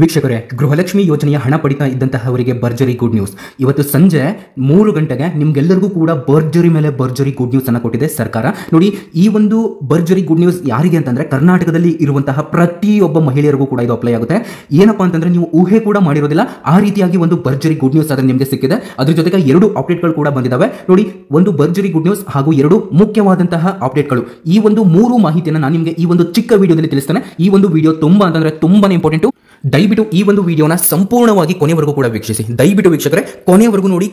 ವೀಕ್ಷಕರೇ, ಗೃಹಲಕ್ಷ್ಮಿ ಯೋಜನೆಯ ಹಣ ಪಡಿತಾ ಇದ್ದಂತಹವರಿಗೆ ಭರ್ಜರಿ ಗುಡ್ ನ್ಯೂಸ್. ಇವತ್ತು ಸಂಜೆ 3 ಗಂಟೆಗೆ ನಿಮ್ಗೆಲ್ಲರಿಗೂ ಕೂಡ ಭರ್ಜರಿ ಮೇಲೆ ಭರ್ಜರಿ ಗುಡ್ ನ್ಯೂಸ್ ಅನ್ನು ಕೊಟ್ಟಿದೆ ಸರ್ಕಾರ. ನೋಡಿ, ಈ ಒಂದು ಭರ್ಜರಿ ಗುಡ್ ನ್ಯೂಸ್ ಯಾರಿಗೆ ಅಂತಂದ್ರೆ ಕರ್ನಾಟಕದಲ್ಲಿ ಇರುವಂತಹ ಪ್ರತಿಯೊಬ್ಬ ಮಹಿಳೆಯರಿಗೂ ಕೂಡ ಇದು ಅಪ್ಲೈ ಆಗುತ್ತೆ. ಏನಪ್ಪಾ ಅಂತಂದ್ರೆ ನೀವು ಊಹೆ ಕೂಡ ಮಾಡಿರೋದಿಲ್ಲ, ಆ ರೀತಿಯಾಗಿ ಒಂದು ಭರ್ಜರಿ ಗುಡ್ ನ್ಯೂಸ್ ಆದ್ರೆ ನಿಮಗೆ ಸಿಕ್ಕಿದೆ. ಅದ್ರ ಜೊತೆಗೆ 2 ಅಪ್ಡೇಟ್ಗಳು ಕೂಡ ಬಂದಿದ್ದಾವೆ. ನೋಡಿ, ಒಂದು ಭರ್ಜರಿ ಗುಡ್ ನ್ಯೂಸ್ ಹಾಗೂ 2 ಮುಖ್ಯವಾದಂತಹ ಅಪ್ಡೇಟ್ಗಳು. ಈ ಒಂದು 3 ಮಾಹಿತಿಯನ್ನು ನಾನು ನಿಮಗೆ ಈ ಒಂದು ಚಿಕ್ಕ ವಿಡಿಯೋದಲ್ಲಿ ತಿಳಿಸ್ತೇನೆ. ಈ ಒಂದು ವಿಡಿಯೋ ತುಂಬಾ ಅಂತಂದ್ರೆ ತುಂಬಾನೇ ಇಂಪಾರ್ಟೆಂಟ್. ದಯವಿಟ್ಟು ಈ ಒಂದು ವಿಡಿಯೋನ ಸಂಪೂರ್ಣವಾಗಿ ಕೊನೆವರೆಗೂ ಕೂಡ ವೀಕ್ಷಿಸಿ. ದಯವಿಟ್ಟು ವೀಕ್ಷಕರೇ ಕೊನೆವರೆಗೂ ನೋಡಿ.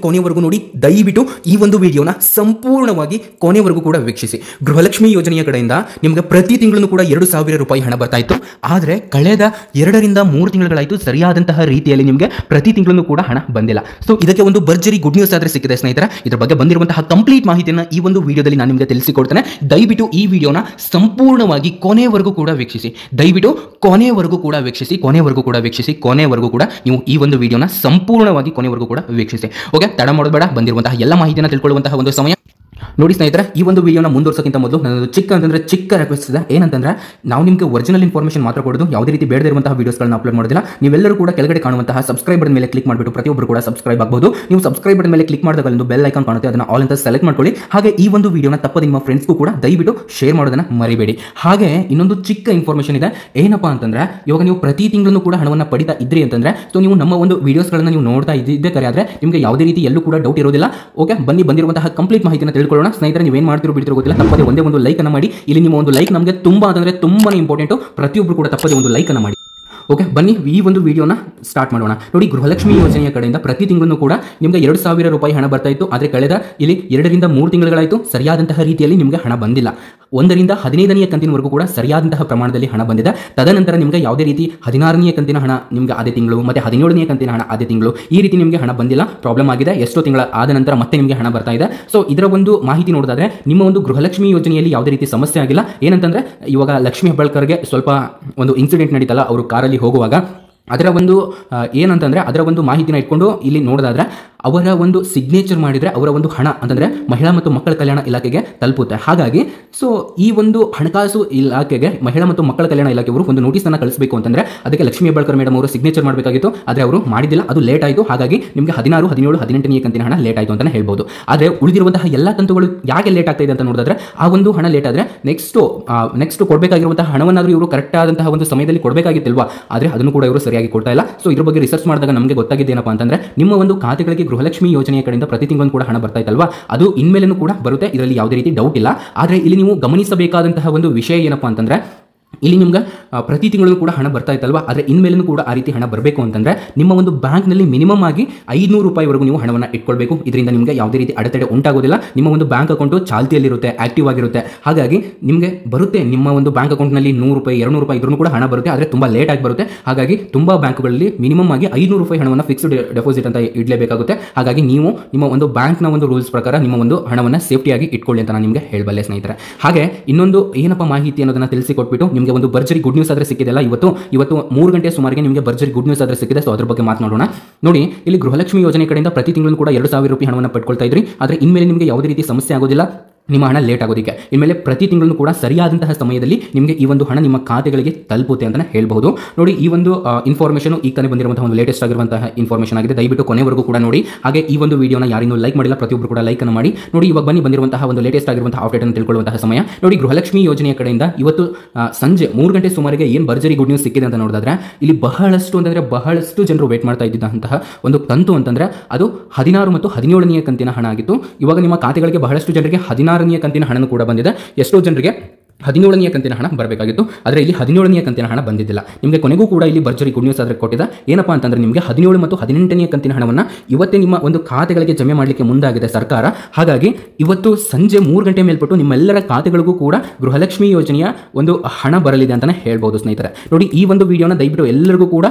ದಯವಿಟ್ಟು ಈ ಒಂದು ವಿಡಿಯೋನ ಸಂಪೂರ್ಣವಾಗಿ ಕೊನೆವರೆಗೂ ಕೂಡ ವೀಕ್ಷಿಸಿ. ಗೃಹಲಕ್ಷ್ಮಿ ಯೋಜನೆಯ ಕಡೆಯಿಂದ ನಿಮಗೆ ಪ್ರತಿ ತಿಂಗಳು ಕೂಡ 2,000 ರೂಪಾಯಿ ಹಣ ಬರ್ತಾ ಇತ್ತು. ಆದರೆ ಕಳೆದ 2 ರಿಂದ 3 ತಿಂಗಳುಗಳಾಯಿತು, ಸರಿಯಾದಂತಹ ರೀತಿಯಲ್ಲಿ ನಿಮಗೆ ಪ್ರತಿ ತಿಂಗಳು ಕೂಡ ಹಣ ಬಂದಿಲ್ಲ. ಸೊ ಇದಕ್ಕೆ ಒಂದು ಭರ್ಜರಿ ಗುಡ್ ನ್ಯೂಸ್ ಆದ್ರೆ ಸಿಕ್ಕಿದೆ ಸ್ನೇಹಿತರೆ. ಇದರ ಬಗ್ಗೆ ಬಂದಿರುವಂತಹ ಕಂಪ್ಲೀಟ್ ಮಾಹಿತಿಯನ್ನು ಈ ಒಂದು ವಿಡಿಯೋದಲ್ಲಿ ನಾನು ನಿಮಗೆ ತಿಳಿಸಿಕೊಡ್ತೇನೆ. ದಯವಿಟ್ಟು ಈ ವಿಡಿಯೋನ ಸಂಪೂರ್ಣವಾಗಿ ಕೊನೆವರೆಗೂ ಕೂಡ ವೀಕ್ಷಿಸಿ. ದಯವಿಟ್ಟು ಕೊನೆವರೆಗೂ ಕೂಡ ನೀವು ಈ ಒಂದು ವಿಡಿಯೋನ ಸಂಪೂರ್ಣವಾಗಿ ಕೊನೆವರೆಗೂ ಕೂಡ ವೀಕ್ಷಿಸಿ. ಓಕೆ, ತಡ ಮಾಡೋದು ಬೇಡ. ಬಂದಿರುವಂತಹ ಎಲ್ಲ ಮಾಹಿತಿಯನ್ನು ತಿಳ್ಕೊಳ್ಳುವಂತಹ ಒಂದು ಸಮಯ. ನೋಡಿ ಸ್ನೇಹಿತರೆ, ಈ ಒಂದು ವಿಡಿಯೋನ ಮುಂದುವರ್ಸೋಕ್ಕಿಂತ ಮೊದಲು ನನ್ನದು ಚಿಕ್ಕ ರಿಕ್ವೆಸ್ಟ್ ಇದೆ. ಏನಂತಂದ್ರೆ, ನಾವು ನಿಮಗೆ ಒರಿಜಿನಲ್ ಇನ್ಫಾರ್ಮೇಷನ್ ಮಾತ್ರ ಕೊಡೋದು, ಯಾವುದೇ ರೀತಿ ಬೇಡದೇ ಇರುವಂತಹ ವಿಡಿಯೋಸ್ಗಳನ್ನ ಅಪ್ಲೋಡ್ ಮಾಡೋದಿಲ್ಲ. ನೀವೆಲ್ಲರೂ ಕೂಡ ಕೆಳಗಡೆ ಕಾಣುವಂತಹ ಸಬ್ಸ್ಕ್ರೈಬ್ ಬಟನ್ ಮೇಲೆ ಕ್ಲಿಕ್ ಮಾಡಿಬಿಟ್ಟು ಪ್ರತಿಯೊಬ್ಬರು ಕೂಡ ಸಬ್ಸ್ಕ್ರೈಬ್ ಆಗಬಹುದು. ನೀವು ಸಬ್ಸ್ಕ್ರೈಬ್ ಬಟನ್ ಮೇಲೆ ಕ್ಲಿಕ್ ಮಾಡಿದಾಗ ಒಂದು ಬೆಲ್ ಐಕಾನ್ ಕಾಣುತ್ತೆ, ಅದನ್ನ ಆಲ್ ಅಂತ ಸೆಲೆಕ್ಟ್ ಮಾಡ್ಕೊಳ್ಳಿ. ಹಾಗೆ ಈ ಒಂದು ವಿಡಿಯೋನ ತಪ್ಪದೆ ನಿಮ್ಮ ಫ್ರೆಂಡ್ಸ್ಗೂ ಕೂಡ ದಯವಿಟ್ಟು ಶೇರ್ ಮಾಡೋದನ್ನ ಮರಿಬೇಡಿ. ಹಾಗೆ ಇನ್ನೊಂದು ಚಿಕ್ಕ ಇನ್ಫಾರ್ಮೇಷನ್ ಇದೆ. ಏನಪ್ಪಾ ಅಂತಂದ್ರೆ, ಇವಾಗ ನೀವು ಪ್ರತಿ ತಿಂಗಳು ಕೂಡ ಹಣವನ್ನು ಪಡಿತಾ ಇದ್ರಿ ಅಂತಂದ್ರೆ, ಸೊ ನೀವು ನಮ್ಮ ಒಂದು ವಿಡಿಯೋಸ್ಗಳನ್ನ ನೀವು ನೋಡ್ತಾ ಇದ್ದೇ ಕರೆ ಆದ್ರೆ ನಿಮಗೆ ಯಾವುದೇ ರೀತಿ ಎಲ್ಲೂ ಕೂಡ ಡೌಟ್ ಇರೋದಿಲ್ಲ. ಓಕೆ, ಬಂದಿರುವಂತಹ ಕಂಪ್ಲೀಟ್ ಮಾಹಿತಿಯನ್ನು ತಿಳ್ಕೊಳ್ಳೋಣ. ಸ್ನೇಹಿತರೆ, ನೀವೇನ್ ಮಾಡ್ತಿರೋ ಬಿಡ್ತಿರೋ ಗೊತ್ತಿಲ್ಲ, ತಪ್ಪದೆ ಒಂದು ಲೈಕ್ ಅನ್ನು ಮಾಡಿ. ಇಲ್ಲಿ ನಿಮ್ಮ ಒಂದು ಲೈಕ್ ನಮಗೆ ತುಂಬಾ ಇಂಪಾರ್ಟೆಂಟ್. ಪ್ರತಿಯೊಬ್ಬರು ಕೂಡ ತಪ್ಪದೆ ಒಂದು ಲೈಕ್ ಅನ್ನು ಮಾಡಿ. ಓಕೆ, ಬನ್ನಿ ಈ ಒಂದು ವಿಡಿಯೋನ ಸ್ಟಾರ್ಟ್ ಮಾಡೋಣ. ನೋಡಿ, ಗೃಹಲಕ್ಷ್ಮಿ ಯೋಜನೆಯ ಕಡೆಯಿಂದ ಪ್ರತಿ ತಿಂಗಳು ಕೂಡ ನಿಮಗೆ 2,000 ರೂಪಾಯಿ ಹಣ ಬರ್ತಾ ಇತ್ತು. ಆದರೆ ಕಳೆದ ಇಲ್ಲಿ 2 ರಿಂದ 3 ತಿಂಗಳುಗಳಾಯಿತು, ಸರಿಯಾದಂತಹ ರೀತಿಯಲ್ಲಿ ನಿಮಗೆ ಹಣ ಬಂದಿಲ್ಲ. 1 ರಿಂದ 15ನೇ ಕಂತಿನವರೆಗೂ ಕೂಡ ಸರಿಯಾದಂತಹ ಪ್ರಮಾಣದಲ್ಲಿ ಹಣ ಬಂದಿದೆ. ತದನಂತರ ನಿಮಗೆ ಯಾವುದೇ ರೀತಿ 16ನೇ ಕಂತಿನ ಹಣ ನಿಮಗೆ ಅದೇ ತಿಂಗಳು, ಮತ್ತೆ 17ನೇ ಕಂತಿನ ಹಣ ಅದೇ ತಿಂಗಳು, ಈ ರೀತಿ ನಿಮಗೆ ಹಣ ಬಂದಿಲ್ಲ. ಪ್ರಾಬ್ಲಮ್ ಆಗಿದೆ. ಎಷ್ಟೋ ತಿಂಗಳ ಆದ ನಂತರ ಮತ್ತೆ ನಿಮಗೆ ಹಣ ಬರ್ತಾ ಇದೆ. ಸೊ ಇದರ ಒಂದು ಮಾಹಿತಿ ನೋಡೋದಾದ್ರೆ, ನಿಮ್ಮ ಒಂದು ಗೃಹಲಕ್ಷ್ಮಿ ಯೋಜನೆಯಲ್ಲಿ ಯಾವುದೇ ರೀತಿ ಸಮಸ್ಯೆ ಆಗಿಲ್ಲ. ಏನಂತಂದ್ರೆ, ಇವಾಗ ಲಕ್ಷ್ಮಿ ಹೆಬ್ಬಾಳ್ಕರ್ಗೆ ಸ್ವಲ್ಪ ಒಂದು ಇನ್ಸಿಡೆಂಟ್ ನಡೀತಲ್ಲ, ಅವರು ಕಾರಲ್ಲಿ ಹೋಗುವಾಗ ಅದರ ಒಂದು ಏನಂತಂದ್ರೆ ಅದರ ಒಂದು ಮಾಹಿತಿನ ಇಟ್ಕೊಂಡು ಇಲ್ಲಿ ನೋಡೋದಾದ್ರೆ, ಅವರ ಒಂದು ಸಿಗ್ನೇಚರ್ ಮಾಡಿದ್ರೆ ಅವರ ಒಂದು ಹಣ ಅಂತಂದ್ರೆ ಮಹಿಳಾ ಮತ್ತು ಮಕ್ಕಳ ಕಲ್ಯಾಣ ಇಲಾಖೆಗೆ ತಲುಪುತ್ತೆ. ಹಾಗಾಗಿ ಸೊ ಈ ಒಂದು ಹಣಕಾಸು ಇಲಾಖೆಗೆ ಮಹಿಳಾ ಮತ್ತು ಮಕ್ಕಳ ಕಲ್ಯಾಣ ಇಲಾಖೆಯವರು ಒಂದು ನೋಟಿಸ್ ಅನ್ನು ಕಳಿಸಬೇಕು ಅಂತಂದ್ರೆ ಅದಕ್ಕೆ ಲಕ್ಷ್ಮಿ ಹೆಬ್ಬಾಳ್ಕರ್ ಮೇಡಮ್ ಅವರು ಸಿಗ್ನೇಚರ್ ಮಾಡಬೇಕಾಗಿತ್ತು. ಆದರೆ ಅವರು ಮಾಡಿದ್ದಿಲ್ಲ, ಅದು ಲೇಟ್ ಆಯಿತು. ಹಾಗಾಗಿ ನಿಮಗೆ 16, 17, 18ನೇ ಕಂತಿನ ಹಣ ಲೇಟ್ ಆಯಿತು ಅಂತಾನೆ ಹೇಳ್ಬೋದು. ಆದರೆ ಉಳಿದಿರುವಂತಹ ಎಲ್ಲ ಕಂತುಗಳು ಯಾಕೆ ಲೇಟ್ ಆಗ್ತಾ ಇದೆ ಅಂತ ನೋಡಿದ್ರೆ, ಆ ಒಂದು ಹಣ ಲೇಟ್ ಆದರೆ ನೆಕ್ಸ್ಟ್ ಕೊಡಬೇಕಾಗಿರುವಂತಹ ಹಣವನ್ನಾದರೂ ಇವರು ಕರೆಕ್ಟ್ ಆದಂತಹ ಒಂದು ಸಮಯದಲ್ಲಿ ಕೊಡಬೇಕಾಗಿತ್ತಿಲ್ವಾ? ಆದರೆ ಅದನ್ನು ಕೂಡ ಇವರು ಸರಿಯಾಗಿ ಕೊಡ್ತಾ ಇಲ್ಲ. ಸೊ ಇದ್ರ ಬಗ್ಗೆ ರಿಸರ್ಚ್ ಮಾಡಿದಾಗ ನಮಗೆ ಗೊತ್ತಾಗಿದ್ದೇನಪ್ಪ ಅಂತಂದ್ರೆ, ನಿಮ್ಮ ಒಂದು ಖಾತೆಗಳಿಗೆ ಗೃಹಲಕ್ಷ್ಮಿ ಯೋಜನೆಯ ಕಡೆಯಿಂದ ಪ್ರತಿ ತಿಂಗಳು ಕೂಡ ಹಣ ಬರ್ತಾ ಇತ್ತಲ್ವಾ, ಅದು ಇನ್ಮೇಲೆನೂ ಕೂಡ ಬರುತ್ತೆ. ಇದರಲ್ಲಿ ಯಾವುದೇ ರೀತಿ ಡೌಟ್ ಇಲ್ಲ. ಆದರೆ ಇಲ್ಲಿ ನೀವು ಗಮನಿಸಬೇಕಾದಂತಹ ಒಂದು ವಿಷಯ ಏನಪ್ಪಾ ಅಂತಂದ್ರೆ, ಇಲ್ಲಿ ನಿಮ್ಗೆ ಪ್ರತಿ ತಿಂಗಳು ಕೂಡ ಹಣ ಬರ್ತಾ ಇತ್ತಲ್ವಾ, ಆದರೆ ಇನ್ಮೇಲೂ ಕೂಡ ಆ ರೀತಿ ಹಣ ಬರಬೇಕು ಅಂತಂದ್ರೆ ನಿಮ್ಮ ಒಂದು ಬ್ಯಾಂಕ್ನಲ್ಲಿ ಮಿನಿಮಮ್ ಆಗಿ 500 ರೂಪಾಯಿವರೆಗೂ ನೀವು ಹಣವನ್ನು ಇಟ್ಕೊಳ್ಬೇಕು. ಇದರಿಂದ ನಿಮಗೆ ಯಾವುದೇ ರೀತಿ ಅಡೆತಡೆ ಉಂಟಾಗೋದಿಲ್ಲ. ನಿಮ್ಮ ಒಂದು ಬ್ಯಾಂಕ್ ಅಕೌಂಟು ಚಾಲ್ತಿಯಲ್ಲಿರುತ್ತೆ, ಆಕ್ಟಿವ್ ಆಗಿರುತ್ತೆ. ಹಾಗಾಗಿ ನಿಮಗೆ ಬರುತ್ತೆ, ನಿಮ್ಮ ಒಂದು ಬ್ಯಾಂಕ್ ಅಕೌಂಟ್ನಲ್ಲಿ 100 ರೂಪಾಯಿ 200 ರೂಪಾಯಿ ಇದ್ರೂ ಕೂಡ ಹಣ ಬರುತ್ತೆ. ಆದರೆ ತುಂಬಾ ಲೇಟ್ ಆಗಿ ಬರುತ್ತೆ. ಹಾಗಾಗಿ ತುಂಬಾ ಬ್ಯಾಂಕ್ಗಳಲ್ಲಿ ಮಿನಿಮಮ್ ಆಗಿ 500 ರೂಪಾಯಿ ಹಣವನ್ನು ಫಿಕ್ಸ್ಡ್ ಡೆಪಾಸಿಟ್ ಅಂತ ಇಡಲೇಬೇಕಾಗುತ್ತೆ. ಹಾಗಾಗಿ ನೀವು ನಿಮ್ಮ ಒಂದು ಬ್ಯಾಂಕ್ನ ಒಂದು ರೂಲ್ಸ್ ಪ್ರಕಾರ ನಿಮ್ಮ ಒಂದು ಹಣವನ್ನು ಸೇಫ್ಟಿಯಾಗಿ ಇಟ್ಕೊಳ್ಳಿ ಅಂತ ನಾನು ನಿಮಗೆ ಹೇಳಬಲ್ಲೆ ಸ್ನೇಹಿತರೆ. ಹಾಗೆ ಇನ್ನೊಂದು ಏನಪ್ಪ ಮಾಹಿತಿ ಅನ್ನೋದನ್ನ ತಿಳಿಸಿಕೊಟ್ಬಿಟ್ಟು ನಿಮಗೆ ಒಂದು ಭರ್ಜರಿ ಗುಡ್ ನ್ಯೂಸ್ ಆದ್ರೆ ಸಿಕ್ಕಿದೆಲ್ಲ. ಇವತ್ತು 3 ಗಂಟೆ ಸುಮಾರಿಗೆ ನಿಮಗೆ ಭರ್ಜರಿ ಗುಡ್ ನ್ಯೂಸ್ ಆದ್ರೆ ಸಿಕ್ಕಿದೆ. ಸೊ ಅದ್ರ ಬಗ್ಗೆ ಮಾತನಾಡೋಣ. ನೋಡಿ, ಇಲ್ಲಿ ಗೃಹಲಕ್ಷ್ಮಿ ಯೋಜನೆ ಕಡೆಯಿಂದ ಪ್ರತಿ ತಿಂಗಳು ಕೂಡ 2,000 ರೂಪಾಯಿ ಹಣವನ್ನು ಪಡ್ಕೊಳ್ತಾ ಇದ್ರಿ. ಆದರೆ ಇನ್ಮೇಲೆ ನಿಮಗೆ ಯಾವುದೇ ರೀತಿ ಸಮಸ್ಯೆ ಆಗೋದಿಲ್ಲ. ನಿಮ್ಮ ಹಣ ಲೇಟ್ ಆಗೋದಕ್ಕೆ ಇನ್ಮೇಲೆ ಪ್ರತಿ ತಿಂಗಳು ಕೂಡ ಸರಿಯಾದಂತಹ ಸಮಯದಲ್ಲಿ ನಿಮಗೆ ಈ ಒಂದು ಹಣ ನಿಮ್ಮ ಖಾತೆಗಳಿಗೆ ತಲುಪುತ್ತೆ ಅಂತ ಹೇಳ್ಬಹುದು. ನೋಡಿ, ಈ ಒಂದು ಇನ್ಫಾರ್ಮೇಷನ್ ಈ ತಾನೇ ಬಂದಿರುವಂತಹ ಒಂದು ಲೇಟೆಸ್ಟ್ ಆಗಿರುವಂತಹ ಇನ್ಫಾರ್ಮೇಷನ್ ಆಗಿದೆ. ದಯವಿಟ್ಟು ಕೊನೆವರೆಗೂ ಕೂಡ ನೋಡಿ. ಹಾಗೆ ಈ ಒಂದು ವಿಡಿಯೋನ ಯಾರಿನ್ನೂ ಲೈಕ್ ಮಾಡಿಲ್ಲ, ಪ್ರತಿಯೊಬ್ಬರು ಕೂಡ ಲೈಕ್ ಅನ್ನು ಮಾಡಿ. ನೋಡಿ, ಇವಾಗ ಬಂದಿರುವಂತಹ ಒಂದು ಲೇಟೆಸ್ಟ್ ಆಗಿರುವಂತಹ ಅಪ್ಡೇಟ್ ಅನ್ನು ತಿಳ್ಕೊಳ್ಳುವಂತಹ ಸಮಯ. ನೋಡಿ, ಗೃಹಲಕ್ಷ್ಮಿ ಯೋಜನೆಯ ಕಡೆಯಿಂದ ಇವತ್ತು ಸಂಜೆ 3 ಗಂಟೆ ಸುಮಾರಿಗೆ ಏನು ಭರ್ಜರಿ ಗುಡ್ ನ್ಯೂಸ್ ಸಿಕ್ಕಿದೆ ಅಂತ ನೋಡಿದ್ರೆ, ಇಲ್ಲಿ ಬಹಳಷ್ಟು ಜನರು ವೇಟ್ ಮಾಡ್ತಾ ಇದ್ದಂತಹ ಒಂದು ಕಂತು ಅಂತಂದ್ರೆ ಅದು 16 ಮತ್ತು 17ನೇ ಕಂತಿನ ಹಣ ಆಗಿತ್ತು. ಇವಾಗ ನಿಮ್ಮ ಖಾತೆಗಳಿಗೆ ಬಹಳಷ್ಟು ಜನರಿಗೆ 16ನೇ ಕಂತಿನ ಹಣ ಕೂಡ ಬಂದಿದೆ. ಎಷ್ಟೋ ಜನರಿಗೆ 17ನೇ ಕಂತಿನ ಹಣ ಬರಬೇಕಾಗಿತ್ತು. ಆದರೆ ಇಲ್ಲಿ 17ನೇ ಕಂತಿನ ಹಣ ಬಂದಿದ್ದಿಲ್ಲ. ನಿಮಗೆ ಕೊನೆಗೂ ಕೂಡ ಇಲ್ಲಿ ಭರ್ಜರಿ ಗುಡ್ ನ್ಯೂಸ್ ಆದ್ರೆ ಕೊಟ್ಟಿದೆ. ಏನಪ್ಪಾ ಅಂತಂದ್ರೆ, ನಿಮಗೆ 17 ಮತ್ತು 18ನೇ ಕಂತಿನ ಹಣವನ್ನು ಇವತ್ತೇ ನಿಮ್ಮ ಒಂದು ಖಾತೆಗಳಿಗೆ ಜಮೆ ಮಾಡಲಿಕ್ಕೆ ಮುಂದಾಗಿದೆ ಸರ್ಕಾರ. ಹಾಗಾಗಿ ಇವತ್ತು ಸಂಜೆ 3 ಗಂಟೆ ಮೇಲ್ಪಟ್ಟು ನಿಮ್ಮೆಲ್ಲರ ಖಾತೆಗಳಿಗೂ ಕೂಡ ಗೃಹಲಕ್ಷ್ಮಿ ಯೋಜನೆಯ ಒಂದು ಹಣ ಬರಲಿದೆ ಅಂತಾನೆ ಹೇಳ್ಬೋದು ಸ್ನೇಹಿತರೆ. ನೋಡಿ, ಈ ಒಂದು ವಿಡಿಯೋನ ದಯವಿಟ್ಟು ಎಲ್ಲರಿಗೂ ಕೂಡ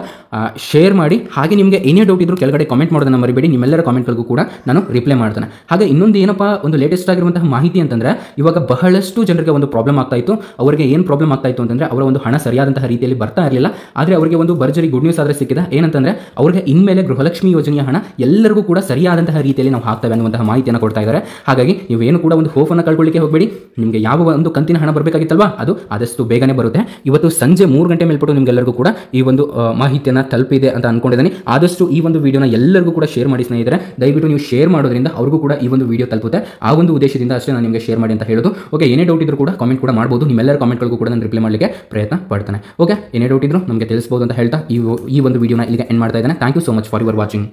ಶೇರ್ ಮಾಡಿ. ಹಾಗೆ ನಿಮಗೆ ಏನೇ ಡೌಟ್ ಇದ್ರೂ ಕೆಳಗಡೆ ಕಾಮೆಂಟ್ ಮಾಡೋದನ್ನ ಮರಿಬೇಡಿ. ನಿಮ್ಮೆಲ್ಲರ ಕಾಮೆಂಟ್ಗಳಿಗೂ ಕೂಡ ನಾನು ರಿಪ್ಲೈ ಮಾಡ್ತೇನೆ. ಹಾಗೆ ಇನ್ನೊಂದು ಏನಪ್ಪಾ ಒಂದು ಲೇಟೆಸ್ಟ್ ಆಗಿರುವಂತಹ ಮಾಹಿತಿ ಅಂತಂದ್ರೆ, ಇವಾಗ ಬಹಳಷ್ಟು ಜನರಿಗೆ ಒಂದು ಪ್ರಾಬ್ಲಮ್ ಆಗ್ತಾ ಇತ್ತು. ಅವರಿಗೆ ಏನು ಪ್ರಾಬ್ಲಮ್ ಆಗ್ತಾ ಇತ್ತು ಅಂತಂದರೆ ಅವರ ಒಂದು ಹಣ ಸರಿಯಾದಂತಹ ರೀತಿಯಲ್ಲಿ ಬರ್ತಾ ಇರಲಿಲ್ಲ. ಆದರೆ ಅವರಿಗೆ ಒಂದು ಭರ್ಜರಿ ಗುಡ್ ನ್ಯೂಸ್ ಆದರೆ ಸಿಕ್ಕಿದೆ. ಏನಂತಂದರೆ ಅವರಿಗೆ ಇನ್ಮೇಲೆ ಗೃಹಲಕ್ಷ್ಮಿ ಯೋಜನೆಯ ಹಣ ಎಲ್ಲರಿಗೂ ಕೂಡ ಸರಿಯಾದಂತಹ ರೀತಿಯಲ್ಲಿ ನಾವು ಹಾಕ್ತೇವೆ ಅನ್ನುವಂತಹ ಮಾಹಿತಿಯನ್ನು ಕೊಡ್ತಾ ಇದ್ದಾರೆ. ಹಾಗಾಗಿ ನೀವೇನು ಕೂಡ ಒಂದು ಹೋಪನ್ನು ಕಳ್ಕೊಳ್ಳಿಕ್ಕೆ ಹೋಗಬೇಡಿ. ನಿಮಗೆ ಯಾವ ಒಂದು ಕಂತಿನ ಹಣ ಬರಬೇಕಾಗಿತ್ತಲ್ವಾ ಅದು ಆದಷ್ಟು ಬೇಗನೆ ಬರುತ್ತೆ. ಇವತ್ತು ಸಂಜೆ 3 ಗಂಟೆ ಮೇಲ್ಪಟ್ಟು ನಿಮಗೆಲ್ಲರಿಗೂ ಕೂಡ ಈ ಒಂದು ಮಾಹಿತಿಯನ್ನು ತಲುಪಿದೆ ಅಂತ ಅನ್ಕೊಂಡಿದ್ದೀನಿ. ಆದಷ್ಟು ಈ ಒಂದು ವಿಡಿಯೋನ ಎಲ್ಲರಿಗೂ ಕೂಡ ಶೇರ್ ಮಾಡಿ ಸ್ನೇಹಿತರೆ. ದಯವಿಟ್ಟು ನೀವು ಶೇರ್ ಮಾಡೋದ್ರಿಂದ ಅವ್ರಿಗೂ ಕೂಡ ಈ ಒಂದು ವಿಡಿಯೋ ತಲುಪುತ್ತೆ. ಆ ಒಂದು ಉದ್ದೇಶದಿಂದ ಅಷ್ಟೇ ನಾನು ನಿಮಗೆ ಶೇರ್ ಮಾಡಿ ಅಂತ ಹೇಳೋದು. ಓಕೆ, ಏನೇ ಡೌಟ್ ಇದ್ರೂ ಕೂಡ ಕಾಮೆಂಟ್ ಕೂಡ ಮಾಡಬಹುದು. ನಿಮ್ಮೆಲ್ಲರ ಕಾಮೆಂಟ್ಗಳಿಗೂ ಕೂಡ ನಾನು ರಿಪ್ಲೈ ಮಾಡಲಿಕ್ಕೆ ಪ್ರಯತ್ನ ಪಡ್ತಾನೆ. ಓಕೆ, ಏನೇ ಡೌಟ್ ಇದ್ರೂ ನಮಗೆ ತಿಳಿಸಬಹುದು ಅಂತ ಹೇಳ್ತಾ ಈ ಒಂದು ವಿಡಿಯೋನ ಇಲ್ಲಿಗೆ ಎಂಡ್ ಮಾಡ್ತಾ ಇದ್ದೇನೆ. Thank you so much for your watching.